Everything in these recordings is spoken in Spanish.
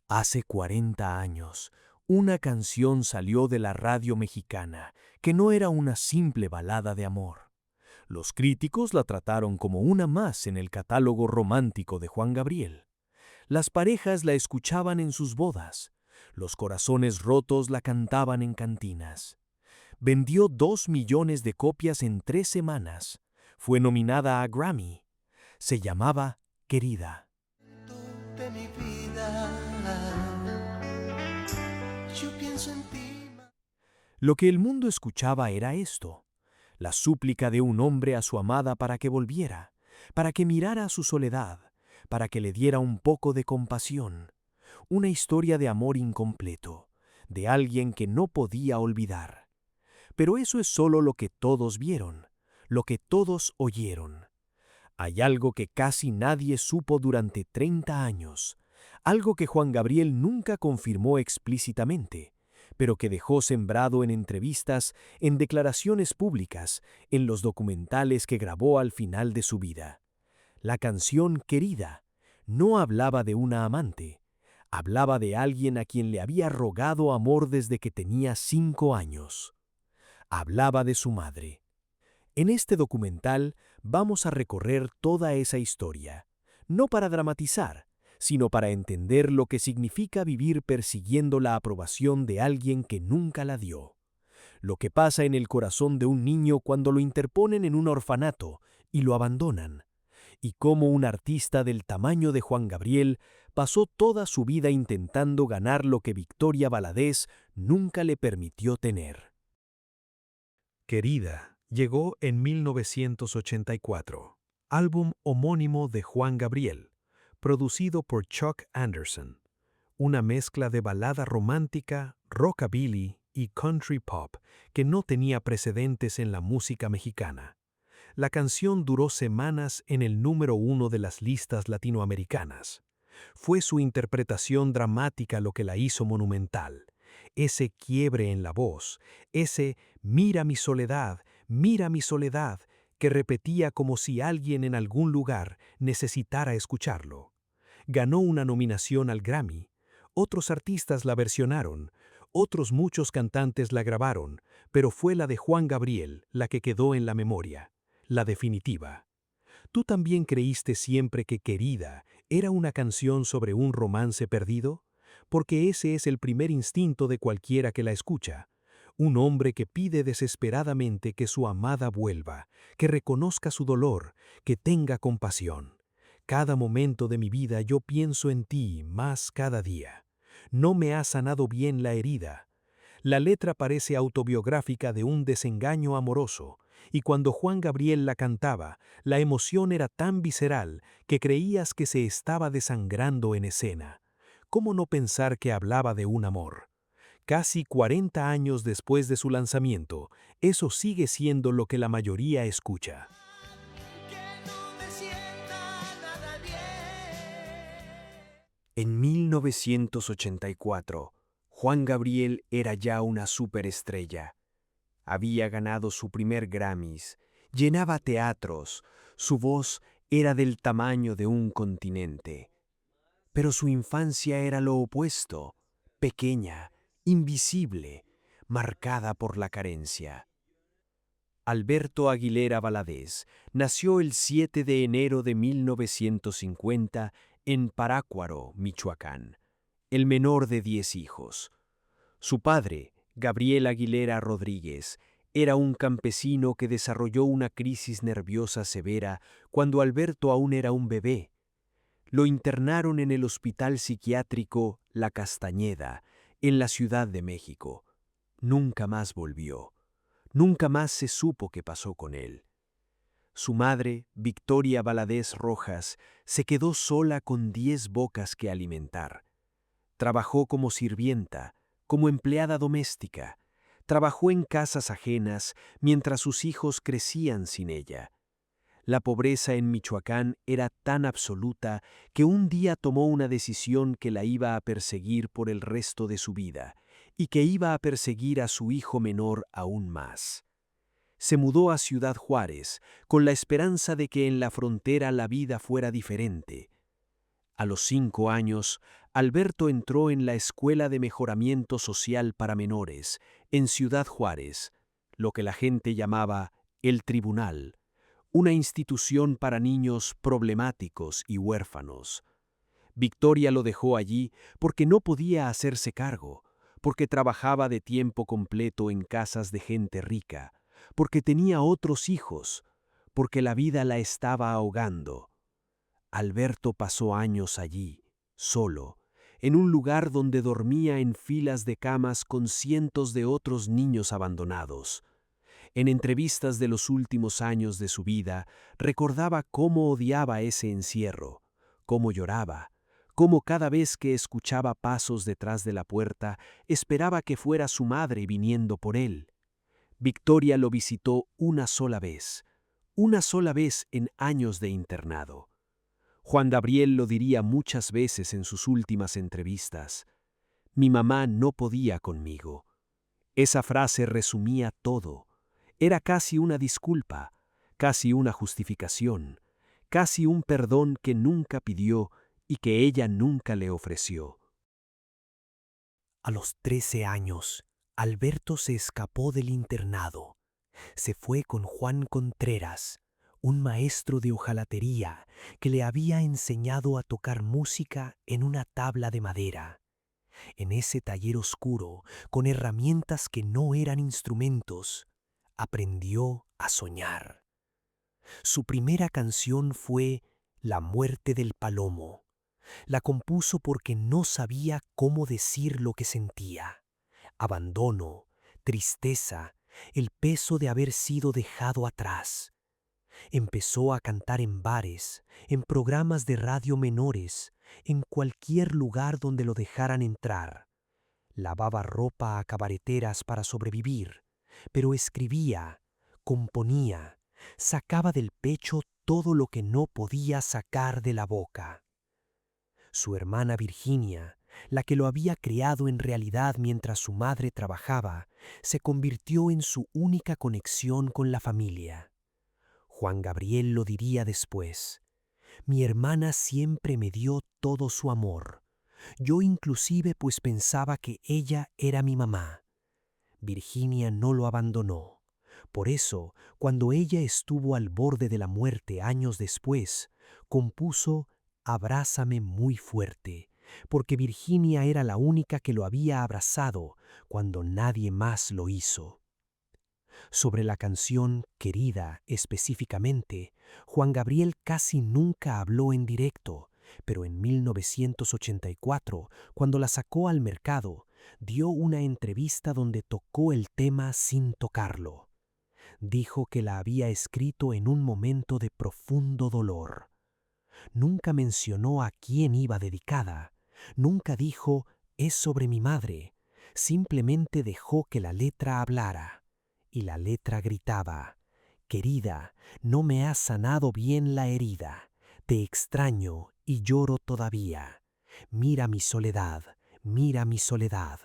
Hace 40 años, una canción salió de la radio mexicana que no era una simple balada de amor. Los críticos la trataron como una más en el catálogo romántico de Juan Gabriel. Las parejas la escuchaban en sus bodas. Los corazones rotos la cantaban en cantinas. Vendió 2 millones de copias en 3 semanas. Fue nominada a Grammy. Se llamaba Querida. De mi vida, yo pienso en ti. Lo que el mundo escuchaba era esto, la súplica de un hombre a su amada para que volviera, para que mirara su soledad, para que le diera un poco de compasión, una historia de amor incompleto, de alguien que no podía olvidar. Pero eso es solo lo que todos vieron, lo que todos oyeron. Hay algo que casi nadie supo durante 30 años, algo que Juan Gabriel nunca confirmó explícitamente, pero que dejó sembrado en entrevistas, en declaraciones públicas, en los documentales que grabó al final de su vida. La canción Querida no hablaba de una amante, hablaba de alguien a quien le había rogado amor desde que tenía 5 años. Hablaba de su madre. En este documental vamos a recorrer toda esa historia, no para dramatizar, sino para entender lo que significa vivir persiguiendo la aprobación de alguien que nunca la dio. Lo que pasa en el corazón de un niño cuando lo interponen en un orfanato y lo abandonan. Y cómo un artista del tamaño de Juan Gabriel pasó toda su vida intentando ganar lo que Victoria Valadez nunca le permitió tener. Querida llegó en 1984, álbum homónimo de Juan Gabriel, producido por Chuck Anderson, una mezcla de balada romántica, rockabilly y country pop que no tenía precedentes en la música mexicana. La canción duró semanas en el número 1 de las listas latinoamericanas. Fue su interpretación dramática lo que la hizo monumental. Ese quiebre en la voz, ese mira mi soledad, que repetía como si alguien en algún lugar necesitara escucharlo. Ganó una nominación al Grammy. Otros artistas la versionaron, otros muchos cantantes la grabaron, pero fue la de Juan Gabriel la que quedó en la memoria, la definitiva. ¿Tú también creíste siempre que Querida era una canción sobre un romance perdido? Porque ese es el primer instinto de cualquiera que la escucha. Un hombre que pide desesperadamente que su amada vuelva, que reconozca su dolor, que tenga compasión. Cada momento de mi vida yo pienso en ti más cada día. No me ha sanado bien la herida. La letra parece autobiográfica de un desengaño amoroso, y cuando Juan Gabriel la cantaba, la emoción era tan visceral que creías que se estaba desangrando en escena. ¿Cómo no pensar que hablaba de un amor? Casi 40 años después de su lanzamiento, eso sigue siendo lo que la mayoría escucha. Que no me sienta nada bien. En 1984, Juan Gabriel era ya una superestrella. Había ganado su primer Grammys, llenaba teatros, su voz era del tamaño de un continente. Pero su infancia era lo opuesto, pequeña, invisible, marcada por la carencia. Alberto Aguilera Valadez nació el 7 de enero de 1950 en Parácuaro, Michoacán, el menor de 10 hijos. Su padre, Gabriel Aguilera Rodríguez, era un campesino que desarrolló una crisis nerviosa severa cuando Alberto aún era un bebé. Lo internaron en el Hospital Psiquiátrico La Castañeda, en la Ciudad de México. Nunca más volvió. Nunca más se supo qué pasó con él. Su madre, Victoria Valadez Rojas, se quedó sola con 10 bocas que alimentar. Trabajó como sirvienta, como empleada doméstica. Trabajó en casas ajenas mientras sus hijos crecían sin ella. La pobreza en Michoacán era tan absoluta que un día tomó una decisión que la iba a perseguir por el resto de su vida y que iba a perseguir a su hijo menor aún más. Se mudó a Ciudad Juárez con la esperanza de que en la frontera la vida fuera diferente. A los 5 años, Alberto entró en la Escuela de Mejoramiento Social para Menores, en Ciudad Juárez, lo que la gente llamaba el Tribunal, una institución para niños problemáticos y huérfanos. Victoria lo dejó allí porque no podía hacerse cargo, porque trabajaba de tiempo completo en casas de gente rica, porque tenía otros hijos, porque la vida la estaba ahogando. Alberto pasó años allí, solo, en un lugar donde dormía en filas de camas con cientos de otros niños abandonados. En entrevistas de los últimos años de su vida, recordaba cómo odiaba ese encierro, cómo lloraba, cómo cada vez que escuchaba pasos detrás de la puerta, esperaba que fuera su madre viniendo por él. Victoria lo visitó una sola vez en años de internado. Juan Gabriel lo diría muchas veces en sus últimas entrevistas. Mi mamá no podía conmigo. Esa frase resumía todo. Era casi una disculpa, casi una justificación, casi un perdón que nunca pidió y que ella nunca le ofreció. A los 13 años, Alberto se escapó del internado. Se fue con Juan Contreras, un maestro de hojalatería que le había enseñado a tocar música en una tabla de madera. En ese taller oscuro, con herramientas que no eran instrumentos, aprendió a soñar. Su primera canción fue La muerte del palomo. La compuso porque no sabía cómo decir lo que sentía. Abandono, tristeza, el peso de haber sido dejado atrás. Empezó a cantar en bares, en programas de radio menores, en cualquier lugar donde lo dejaran entrar. Lavaba ropa a cabareteras para sobrevivir, pero escribía, componía, sacaba del pecho todo lo que no podía sacar de la boca. Su hermana Virginia, la que lo había criado en realidad mientras su madre trabajaba, se convirtió en su única conexión con la familia. Juan Gabriel lo diría después. Mi hermana siempre me dio todo su amor. Yo inclusive pues pensaba que ella era mi mamá. Virginia no lo abandonó. Por eso, cuando ella estuvo al borde de la muerte años después, compuso Abrázame muy fuerte, porque Virginia era la única que lo había abrazado cuando nadie más lo hizo. Sobre la canción Querida específicamente, Juan Gabriel casi nunca habló en directo, pero en 1984, cuando la sacó al mercado, dio una entrevista donde tocó el tema sin tocarlo. Dijo que la había escrito en un momento de profundo dolor. Nunca mencionó a quién iba dedicada, nunca dijo es sobre mi madre, simplemente dejó que la letra hablara. Y la letra gritaba, querida, no me has sanado bien la herida, te extraño y lloro todavía. Mira mi soledad, mira mi soledad.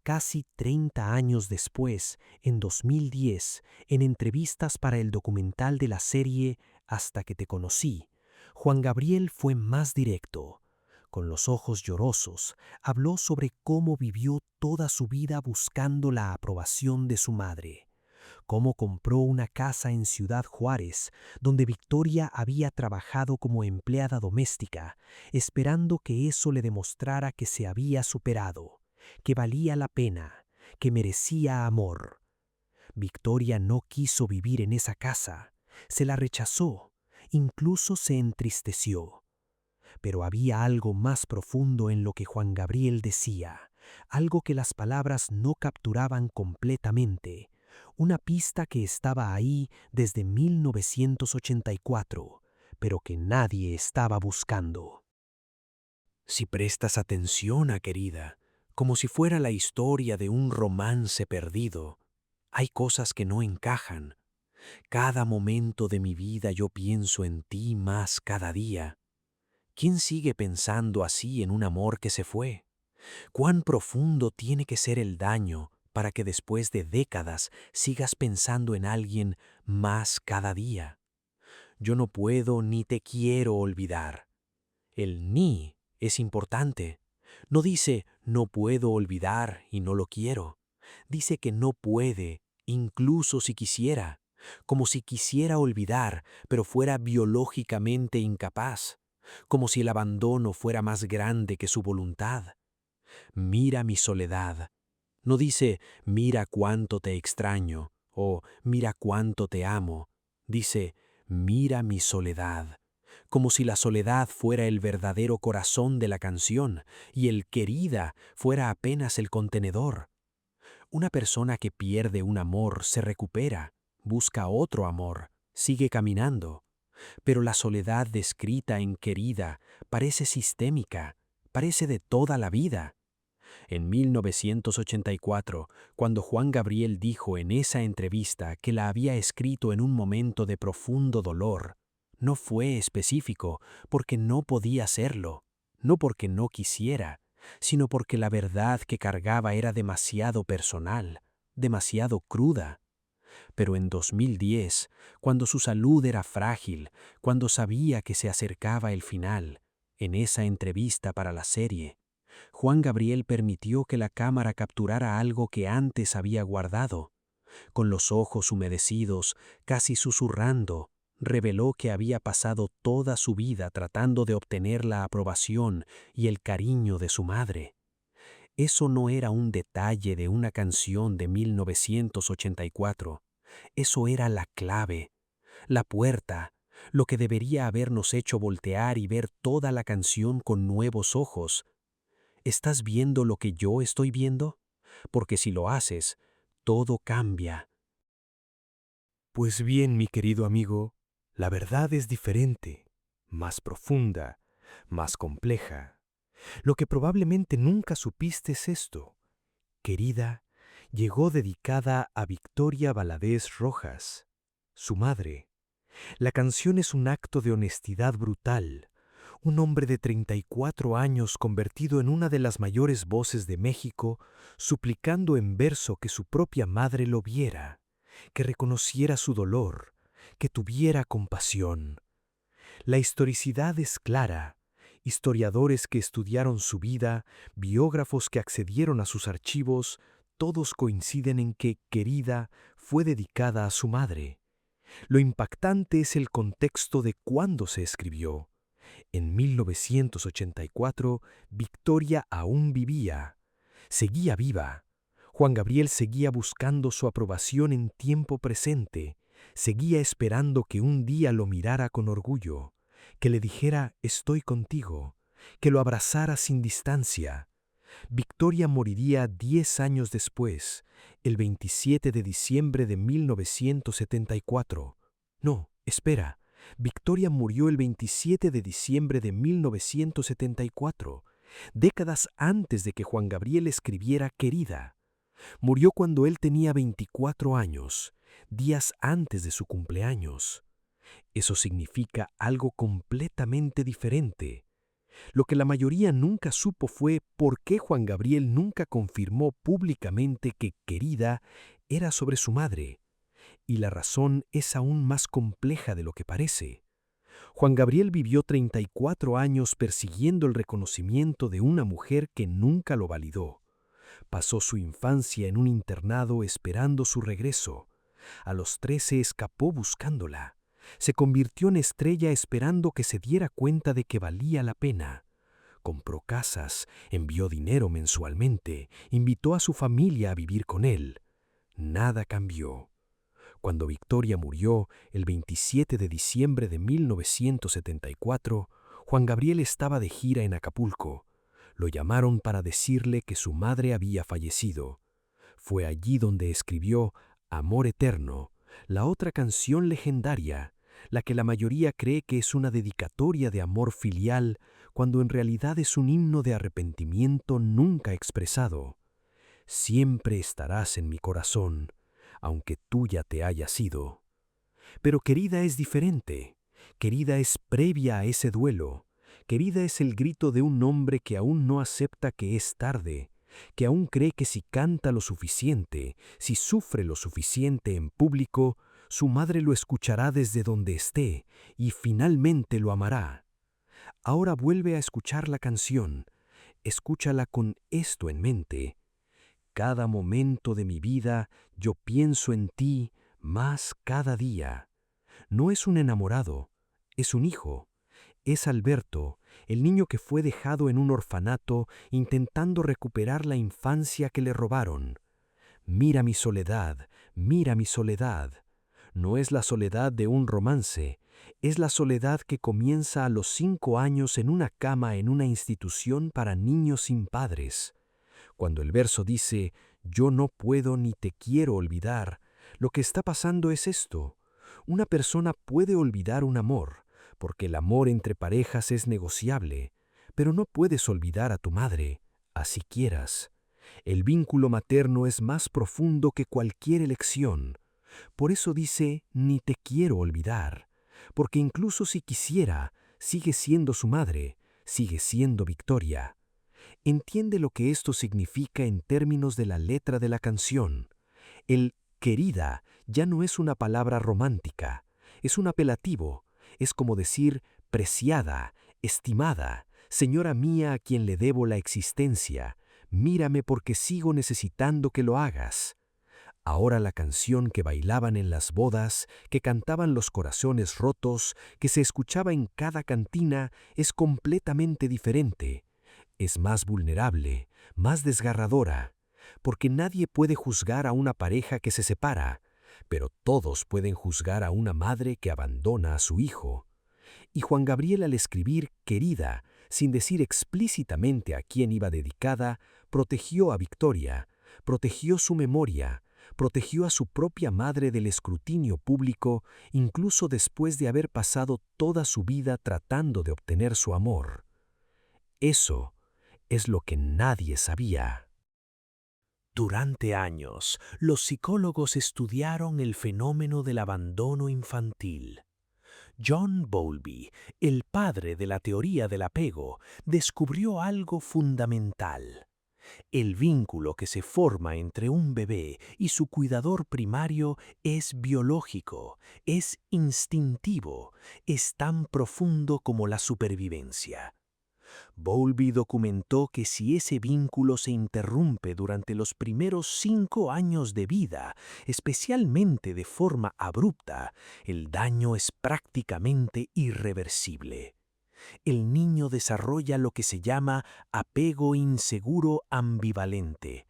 Casi 30 años después, en 2010, en entrevistas para el documental de la serie Hasta que te conocí, Juan Gabriel fue más directo. Con los ojos llorosos, habló sobre cómo vivió toda su vida buscando la aprobación de su madre, cómo compró una casa en Ciudad Juárez, donde Victoria había trabajado como empleada doméstica, esperando que eso le demostrara que se había superado, que valía la pena, que merecía amor. Victoria no quiso vivir en esa casa, se la rechazó, incluso se entristeció. Pero había algo más profundo en lo que Juan Gabriel decía, algo que las palabras no capturaban completamente, una pista que estaba ahí desde 1984, pero que nadie estaba buscando. Si prestas atención, querida, como si fuera la historia de un romance perdido, hay cosas que no encajan. Cada momento de mi vida yo pienso en ti más cada día. ¿Quién sigue pensando así en un amor que se fue? ¿Cuán profundo tiene que ser el daño para que después de décadas sigas pensando en alguien más cada día? Yo no puedo ni te quiero olvidar. El ni es importante. No dice no puedo olvidar y no lo quiero. Dice que no puede, incluso si quisiera, como si quisiera olvidar, pero fuera biológicamente incapaz, como si el abandono fuera más grande que su voluntad. Mira mi soledad. No dice mira cuánto te extraño o mira cuánto te amo. Dice mira mi soledad, como si la soledad fuera el verdadero corazón de la canción y el querida fuera apenas el contenedor. Una persona que pierde un amor se recupera, busca otro amor, sigue caminando. Pero la soledad descrita en querida parece sistémica, parece de toda la vida. En 1984, cuando Juan Gabriel dijo en esa entrevista que la había escrito en un momento de profundo dolor, no fue específico porque no podía serlo, no porque no quisiera, sino porque la verdad que cargaba era demasiado personal, demasiado cruda. Pero en 2010, cuando su salud era frágil, cuando sabía que se acercaba el final, en esa entrevista para la serie, Juan Gabriel permitió que la cámara capturara algo que antes había guardado. Con los ojos humedecidos, casi susurrando, reveló que había pasado toda su vida tratando de obtener la aprobación y el cariño de su madre. Eso no era un detalle de una canción de 1984. Eso era la clave, la puerta, lo que debería habernos hecho voltear y ver toda la canción con nuevos ojos. ¿Estás viendo lo que yo estoy viendo? Porque si lo haces, todo cambia. Pues bien, mi querido amigo, la verdad es diferente, más profunda, más compleja. Lo que probablemente nunca supiste es esto. Querida, llegó dedicada a Victoria Valadez Rojas, su madre. La canción es un acto de honestidad brutal. Un hombre de 34 años convertido en una de las mayores voces de México, suplicando en verso que su propia madre lo viera, que reconociera su dolor, que tuviera compasión. La historicidad es clara. Historiadores que estudiaron su vida, biógrafos que accedieron a sus archivos, todos coinciden en que Querida fue dedicada a su madre. Lo impactante es el contexto de cuándo se escribió. En 1984, Victoria aún vivía. Seguía viva. Juan Gabriel seguía buscando su aprobación en tiempo presente. Seguía esperando que un día lo mirara con orgullo, que le dijera estoy contigo, que lo abrazara sin distancia. Victoria moriría 10 años después, el 27 de diciembre de 1974. No, espera. Victoria murió el 27 de diciembre de 1974, décadas antes de que Juan Gabriel escribiera Querida. Murió cuando él tenía 24 años, días antes de su cumpleaños. Eso significa algo completamente diferente. Lo que la mayoría nunca supo fue por qué Juan Gabriel nunca confirmó públicamente que Querida era sobre su madre. Y la razón es aún más compleja de lo que parece. Juan Gabriel vivió 34 años persiguiendo el reconocimiento de una mujer que nunca lo validó. Pasó su infancia en un internado esperando su regreso. A los 13 escapó buscándola. Se convirtió en estrella esperando que se diera cuenta de que valía la pena. Compró casas, envió dinero mensualmente, invitó a su familia a vivir con él. Nada cambió. Cuando Victoria murió el 27 de diciembre de 1974, Juan Gabriel estaba de gira en Acapulco. Lo llamaron para decirle que su madre había fallecido. Fue allí donde escribió Amor Eterno, la otra canción legendaria, la que la mayoría cree que es una dedicatoria de amor filial, cuando en realidad es un himno de arrepentimiento nunca expresado. Siempre estarás en mi corazón, aunque tuya te haya sido. Pero Querida es diferente. Querida es previa a ese duelo. Querida es el grito de un hombre que aún no acepta que es tarde, que aún cree que si canta lo suficiente, si sufre lo suficiente en público, su madre lo escuchará desde donde esté y finalmente lo amará. Ahora vuelve a escuchar la canción. Escúchala con esto en mente. Cada momento de mi vida yo pienso en ti más cada día. No es un enamorado, es un hijo. Es Alberto, el niño que fue dejado en un orfanato intentando recuperar la infancia que le robaron. Mira mi soledad, mira mi soledad. No es la soledad de un romance, es la soledad que comienza a los 5 años en una cama en una institución para niños sin padres. Cuando el verso dice, yo no puedo ni te quiero olvidar, lo que está pasando es esto. Una persona puede olvidar un amor, porque el amor entre parejas es negociable, pero no puedes olvidar a tu madre, así quieras. El vínculo materno es más profundo que cualquier elección. Por eso dice, ni te quiero olvidar, porque incluso si quisiera, sigue siendo su madre, sigue siendo Victoria. Entiende lo que esto significa en términos de la letra de la canción. El querida ya no es una palabra romántica, es un apelativo, es como decir preciada, estimada, señora mía a quien le debo la existencia, mírame porque sigo necesitando que lo hagas. Ahora la canción que bailaban en las bodas, que cantaban los corazones rotos, que se escuchaba en cada cantina, es completamente diferente. Es más vulnerable, más desgarradora, porque nadie puede juzgar a una pareja que se separa, pero todos pueden juzgar a una madre que abandona a su hijo. Y Juan Gabriel al escribir Querida, sin decir explícitamente a quién iba dedicada, protegió a Victoria, protegió su memoria, protegió a su propia madre del escrutinio público, incluso después de haber pasado toda su vida tratando de obtener su amor. Eso es lo que nadie sabía. Durante años, los psicólogos estudiaron el fenómeno del abandono infantil. John Bowlby, el padre de la teoría del apego, descubrió algo fundamental. El vínculo que se forma entre un bebé y su cuidador primario es biológico, es instintivo, es tan profundo como la supervivencia. Bowlby documentó que si ese vínculo se interrumpe durante los primeros 5 años de vida, especialmente de forma abrupta, el daño es prácticamente irreversible. El niño desarrolla lo que se llama apego inseguro ambivalente.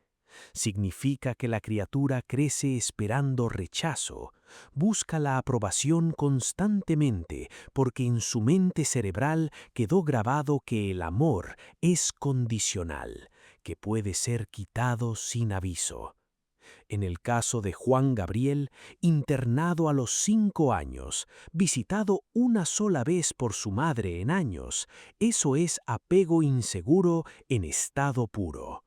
Significa que la criatura crece esperando rechazo, busca la aprobación constantemente porque en su mente cerebral quedó grabado que el amor es condicional, que puede ser quitado sin aviso. En el caso de Juan Gabriel, internado a los 5 años, visitado una sola vez por su madre en años, eso es apego inseguro en estado puro.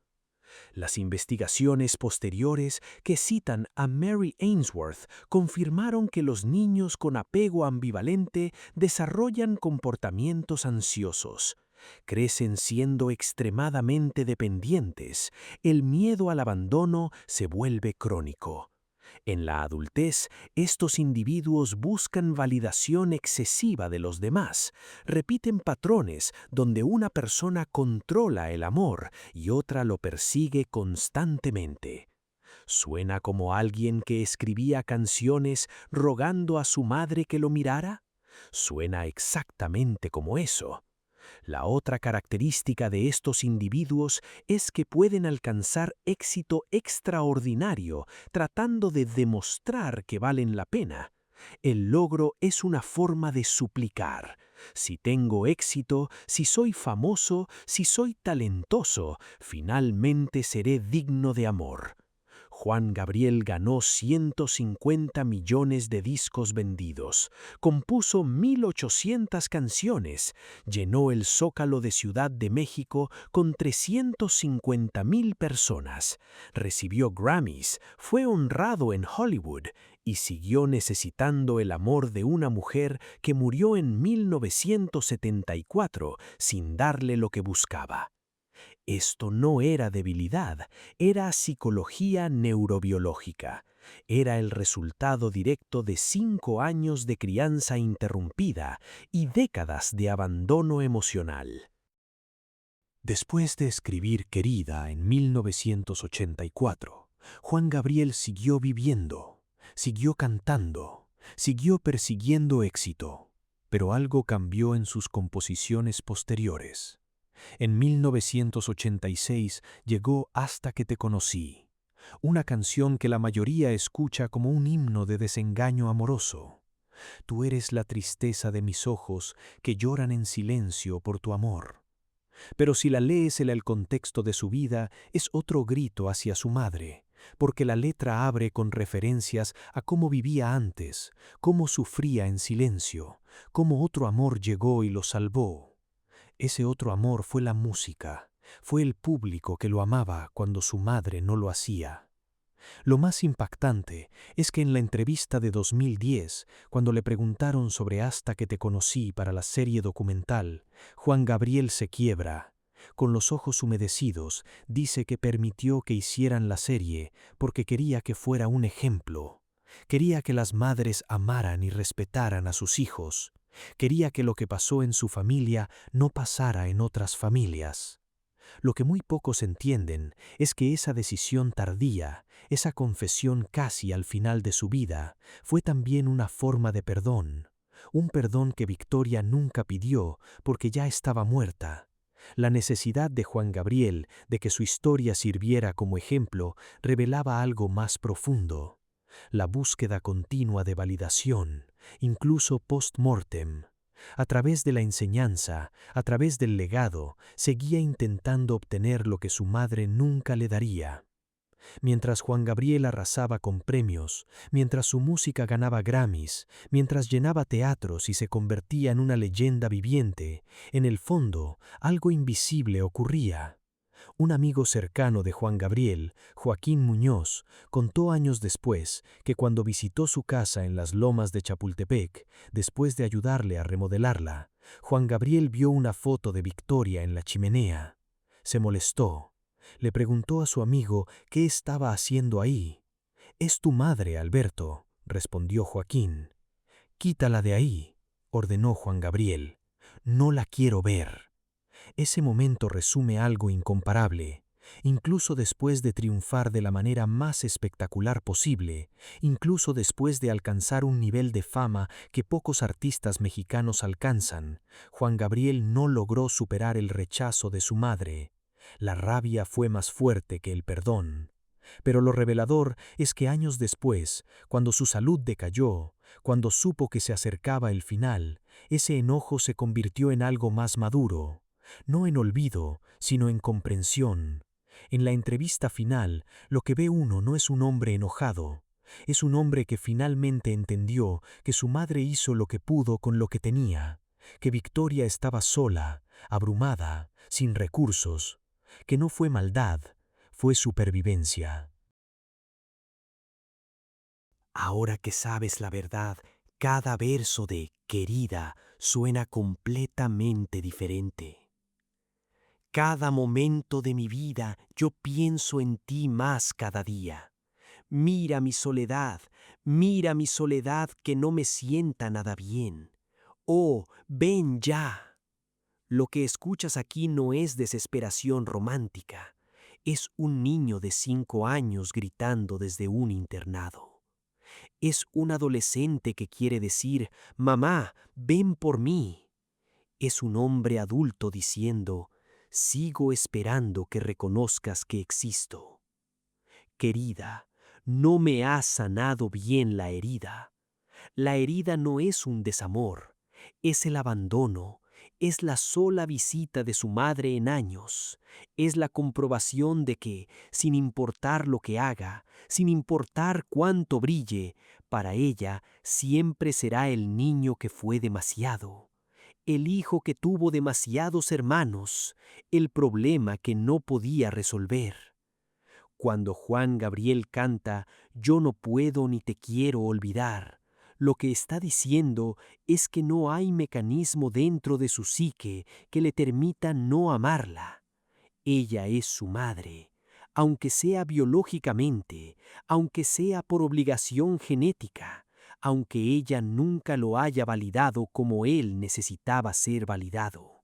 Las investigaciones posteriores que citan a Mary Ainsworth confirmaron que los niños con apego ambivalente desarrollan comportamientos ansiosos. Crecen siendo extremadamente dependientes. El miedo al abandono se vuelve crónico. En la adultez, estos individuos buscan validación excesiva de los demás, repiten patrones donde una persona controla el amor y otra lo persigue constantemente. ¿Suena como alguien que escribía canciones rogando a su madre que lo mirara? Suena exactamente como eso. La otra característica de estos individuos es que pueden alcanzar éxito extraordinario tratando de demostrar que valen la pena. El logro es una forma de suplicar. Si tengo éxito, si soy famoso, si soy talentoso, finalmente seré digno de amor. Juan Gabriel ganó 150 millones de discos vendidos, compuso 1.800 canciones, llenó el Zócalo de Ciudad de México con 350.000 personas, recibió Grammys, fue honrado en Hollywood y siguió necesitando el amor de una mujer que murió en 1974 sin darle lo que buscaba. Esto no era debilidad, era psicología neurobiológica. Era el resultado directo de 5 años de crianza interrumpida y décadas de abandono emocional. Después de escribir Querida en 1984, Juan Gabriel siguió viviendo, siguió cantando, siguió persiguiendo éxito, pero algo cambió en sus composiciones posteriores. En 1986 llegó Hasta que te conocí, una canción que la mayoría escucha como un himno de desengaño amoroso. Tú eres la tristeza de mis ojos que lloran en silencio por tu amor. Pero si la lees en el contexto de su vida, es otro grito hacia su madre, porque la letra abre con referencias a cómo vivía antes, cómo sufría en silencio, cómo otro amor llegó y lo salvó. Ese otro amor fue la música, fue el público que lo amaba cuando su madre no lo hacía. Lo más impactante es que en la entrevista de 2010, cuando le preguntaron sobre Hasta que te conocí para la serie documental, Juan Gabriel se quiebra. Con los ojos humedecidos, dice que permitió que hicieran la serie porque quería que fuera un ejemplo. Quería que las madres amaran y respetaran a sus hijos. Quería que lo que pasó en su familia no pasara en otras familias. Lo que muy pocos entienden es que esa decisión tardía, esa confesión casi al final de su vida, fue también una forma de perdón, un perdón que Victoria nunca pidió porque ya estaba muerta. La necesidad de Juan Gabriel de que su historia sirviera como ejemplo revelaba algo más profundo, la búsqueda continua de validación, incluso post-mortem. A través de la enseñanza, a través del legado, seguía intentando obtener lo que su madre nunca le daría. Mientras Juan Gabriel arrasaba con premios, mientras su música ganaba Grammys, mientras llenaba teatros y se convertía en una leyenda viviente, en el fondo algo invisible ocurría. Un amigo cercano de Juan Gabriel, Joaquín Muñoz, contó años después que cuando visitó su casa en las lomas de Chapultepec, después de ayudarle a remodelarla, Juan Gabriel vio una foto de Victoria en la chimenea. Se molestó. Le preguntó a su amigo qué estaba haciendo ahí. «Es tu madre, Alberto», respondió Joaquín. «Quítala de ahí», ordenó Juan Gabriel. «No la quiero ver». Ese momento resume algo incomparable. Incluso después de triunfar de la manera más espectacular posible, incluso después de alcanzar un nivel de fama que pocos artistas mexicanos alcanzan, Juan Gabriel no logró superar el rechazo de su madre. La rabia fue más fuerte que el perdón. Pero lo revelador es que años después, cuando su salud decayó, cuando supo que se acercaba el final, ese enojo se convirtió en algo más maduro. No en olvido, sino en comprensión. En la entrevista final, lo que ve uno no es un hombre enojado, es un hombre que finalmente entendió que su madre hizo lo que pudo con lo que tenía, que Victoria estaba sola, abrumada, sin recursos, que no fue maldad, fue supervivencia. Ahora que sabes la verdad, cada verso de Querida suena completamente diferente. Cada momento de mi vida yo pienso en ti más cada día. Mira mi soledad que no me sienta nada bien. Oh, ven ya. Lo que escuchas aquí no es desesperación romántica, es un niño de 5 años gritando desde un internado. Es un adolescente que quiere decir, mamá, ven por mí. Es un hombre adulto diciendo, sigo esperando que reconozcas que existo. Querida, no me has sanado bien la herida. La herida no es un desamor, es el abandono, es la sola visita de su madre en años, es la comprobación de que, sin importar lo que haga, sin importar cuánto brille, para ella siempre será el niño que fue demasiado, el hijo que tuvo demasiados hermanos, el problema que no podía resolver. Cuando Juan Gabriel canta «Yo no puedo ni te quiero olvidar», lo que está diciendo es que no hay mecanismo dentro de su psique que le permita no amarla. Ella es su madre, aunque sea biológicamente, aunque sea por obligación genética, aunque ella nunca lo haya validado como él necesitaba ser validado.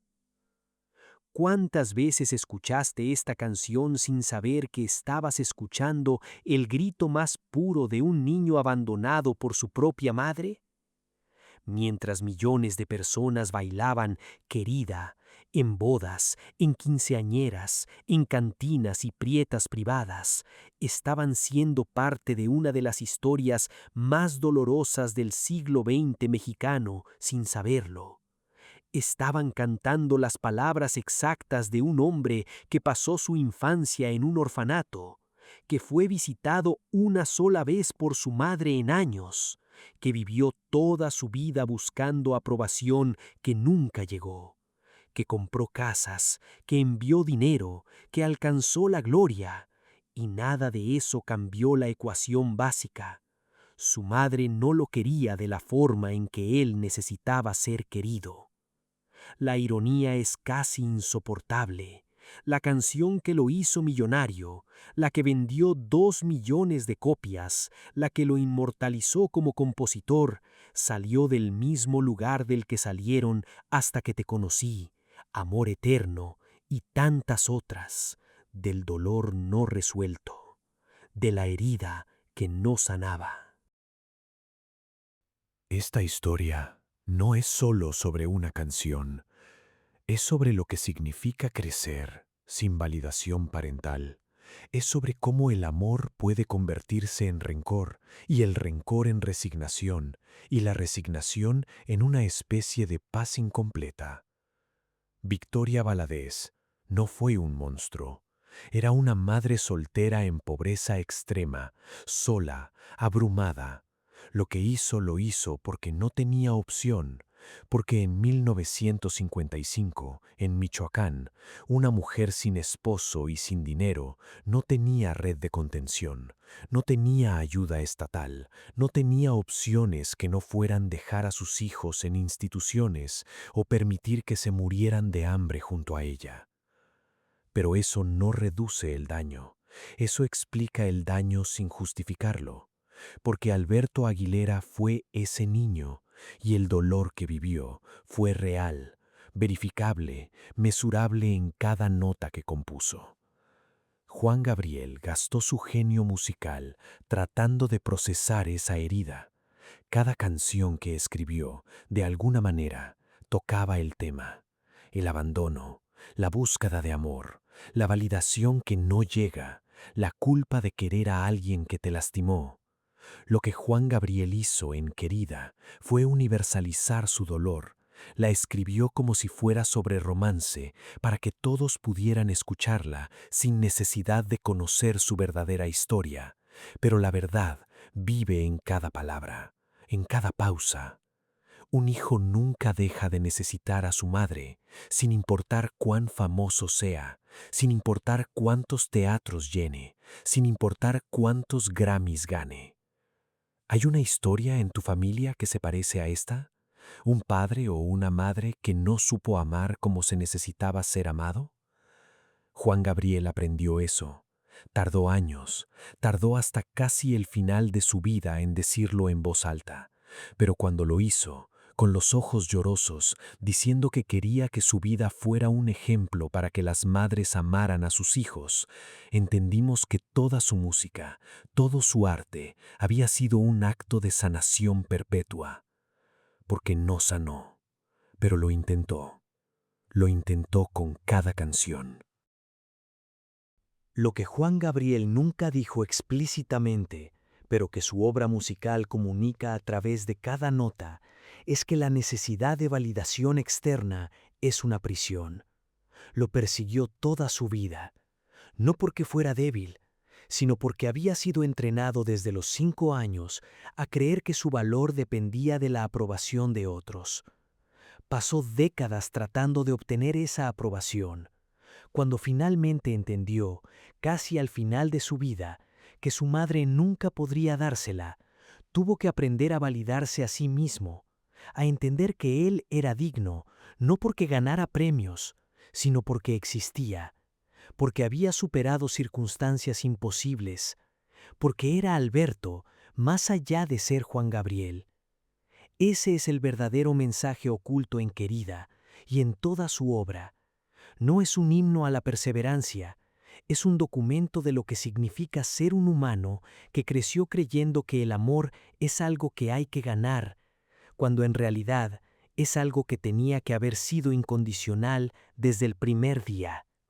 ¿Cuántas veces escuchaste esta canción sin saber que estabas escuchando el grito más puro de un niño abandonado por su propia madre? Mientras millones de personas bailaban querida en bodas, en quinceañeras, en cantinas y prietas privadas, estaban siendo parte de una de las historias más dolorosas del siglo XX mexicano sin saberlo. Estaban cantando las palabras exactas de un hombre que pasó su infancia en un orfanato, que fue visitado una sola vez por su madre en años, que vivió toda su vida buscando aprobación que nunca llegó, que compró casas, que envió dinero, que alcanzó la gloria, y nada de eso cambió la ecuación básica. Su madre no lo quería de la forma en que él necesitaba ser querido. La ironía es casi insoportable. La canción que lo hizo millonario, la que vendió 2 millones de copias, la que lo inmortalizó como compositor, salió del mismo lugar del que salieron Hasta que te conocí, Amor eterno y tantas otras, del dolor no resuelto, de la herida que no sanaba. Esta historia no es solo sobre una canción, es sobre lo que significa crecer sin validación parental. Es sobre cómo el amor puede convertirse en rencor y el rencor en resignación y la resignación en una especie de paz incompleta. Victoria Valadez no fue un monstruo. Era una madre soltera en pobreza extrema, sola, abrumada. Lo que hizo lo hizo porque no tenía opción, porque en 1955, en Michoacán, una mujer sin esposo y sin dinero no tenía red de contención, no tenía ayuda estatal, no tenía opciones que no fueran dejar a sus hijos en instituciones o permitir que se murieran de hambre junto a ella. Pero eso no reduce el daño, eso explica el daño sin justificarlo, porque Alberto Aguilera fue ese niño y el dolor que vivió fue real, verificable, mesurable en cada nota que compuso. Juan Gabriel gastó su genio musical tratando de procesar esa herida. Cada canción que escribió, de alguna manera, tocaba el tema, el abandono, la búsqueda de amor, la validación que no llega, la culpa de querer a alguien que te lastimó. Lo que Juan Gabriel hizo en Querida fue universalizar su dolor. La escribió como si fuera sobre romance, para que todos pudieran escucharla sin necesidad de conocer su verdadera historia. Pero la verdad vive en cada palabra, en cada pausa. Un hijo nunca deja de necesitar a su madre, sin importar cuán famoso sea, sin importar cuántos teatros llene, sin importar cuántos Grammys gane. ¿Hay una historia en tu familia que se parece a esta? ¿Un padre o una madre que no supo amar como se necesitaba ser amado? Juan Gabriel aprendió eso. Tardó años, tardó hasta casi el final de su vida en decirlo en voz alta, pero cuando lo hizo, con los ojos llorosos, diciendo que quería que su vida fuera un ejemplo para que las madres amaran a sus hijos, entendimos que toda su música, todo su arte, había sido un acto de sanación perpetua. Porque no sanó, pero lo intentó con cada canción. Lo que Juan Gabriel nunca dijo explícitamente, pero que su obra musical comunica a través de cada nota, es que la necesidad de validación externa es una prisión. Lo persiguió toda su vida, no porque fuera débil, sino porque había sido entrenado desde los 5 años a creer que su valor dependía de la aprobación de otros. Pasó décadas tratando de obtener esa aprobación. Cuando finalmente entendió, casi al final de su vida, que su madre nunca podría dársela, tuvo que aprender a validarse a sí mismo, a entender que él era digno, no porque ganara premios, sino porque existía, porque había superado circunstancias imposibles, porque era Alberto más allá de ser Juan Gabriel. Ese es el verdadero mensaje oculto en Querida y en toda su obra. No es un himno a la perseverancia, es un documento de lo que significa ser un humano que creció creyendo que el amor es algo que hay que ganar, cuando en realidad es algo que tenía que haber sido incondicional desde el primer día.